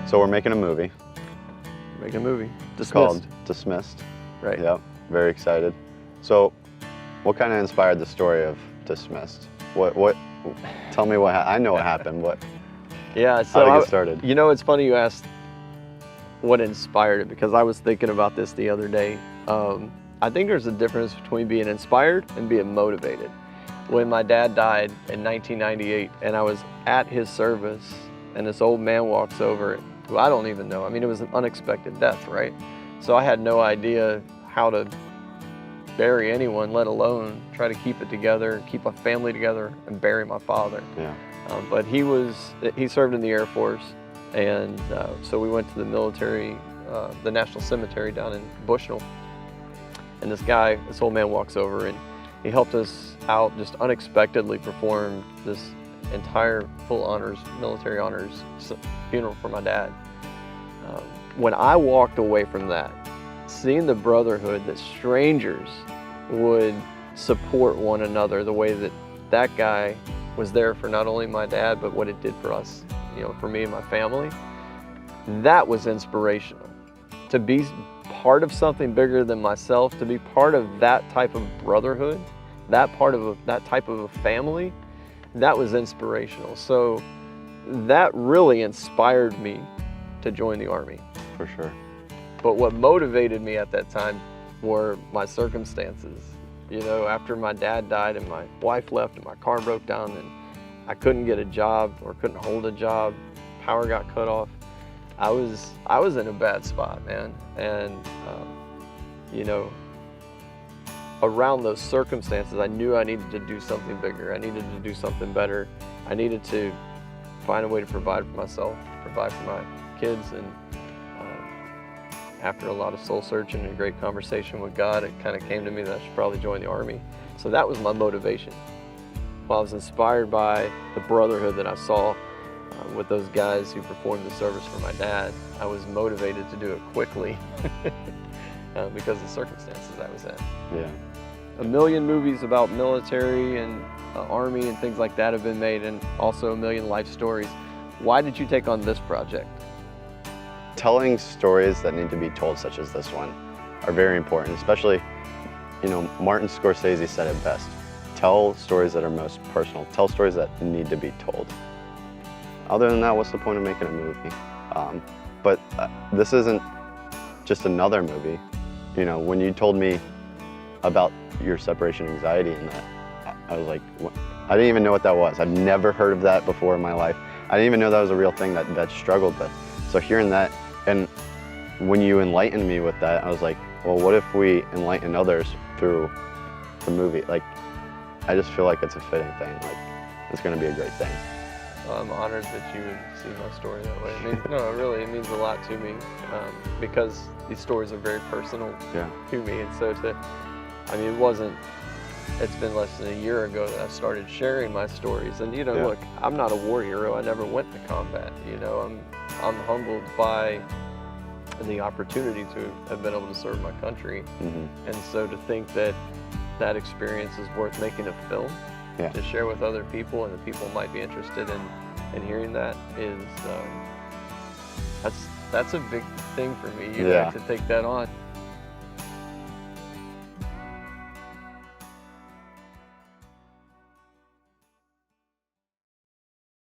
So we're making a movie. Making a movie. It's Dismissed. called Dismissed. Right. Yep, very excited. So what kind of inspired the story of Dismissed? Tell me what I know what happened. Yeah, How so did it get started? You know, it's funny you asked what inspired it, because I was thinking about this the other day. I think there's a difference between being inspired and being motivated. When my dad died in 1998 and I was at his service and this old man walks over, who I don't even know. I mean, it was an unexpected death, right? So I had no idea how to bury anyone, let alone try to keep it together, keep a family together, and bury my father. Yeah. But he served in the Air Force, and so we went to the military, the National Cemetery down in Bushnell. And this old man walks over and he helped us out, just unexpectedly performed this entire full honors, military honors funeral for my dad. When I walked away from that, seeing the brotherhood that strangers would support one another the way that that guy was there for not only my dad, but what it did for us, you know, for me and my family, that was inspirational. To be part of something bigger than myself, to be part of that type of brotherhood, that type of a family, that was inspirational. So that really inspired me to join the Army. For sure. But what motivated me at that time were my circumstances. You know, after my dad died and my wife left and my car broke down and I couldn't get a job or couldn't hold a job, power got cut off. I was in a bad spot, man. And you know, around those circumstances, I knew I needed to do something bigger. I needed to do something better. I needed to find a way to provide for myself, provide for my kids. And after a lot of soul searching and a great conversation with God, it kind of came to me that I should probably join the Army. So that was my motivation. While I was inspired by the brotherhood that I saw with those guys who performed the service for my dad, I was motivated to do it quickly because of the circumstances I was in. Yeah. A million movies about military and Army and things like that have been made, and also a million life stories. Why did you take on this project? Telling stories that need to be told, such as this one, are very important, especially, you know, Martin Scorsese said it best. Tell stories that are most personal. Tell stories that need to be told. Other than that, what's the point of making a movie? But this isn't just another movie. You know, when you told me about your separation anxiety and that, I was like, what? I didn't even know what that was. I've never heard of that before in my life. I didn't even know that was a real thing that I struggled with. So hearing that, and when you enlightened me with that, I was like, well, what if we enlighten others through the movie? Like, I just feel like it's a fitting thing. Like, it's going to be a great thing. Well, I'm honored that you would see my story that way. I mean, no, really, it means a lot to me because these stories are very personal to me. And so I mean, it's been less than a year ago that I started sharing my stories. And, you know, look, I'm not a war hero. I never went to combat. You know, I'm humbled by the opportunity to have been able to serve my country. And so to think that that experience is worth making a film to share with other people, and that people might be interested in hearing that, is that's a big thing for me, you know, to take that on.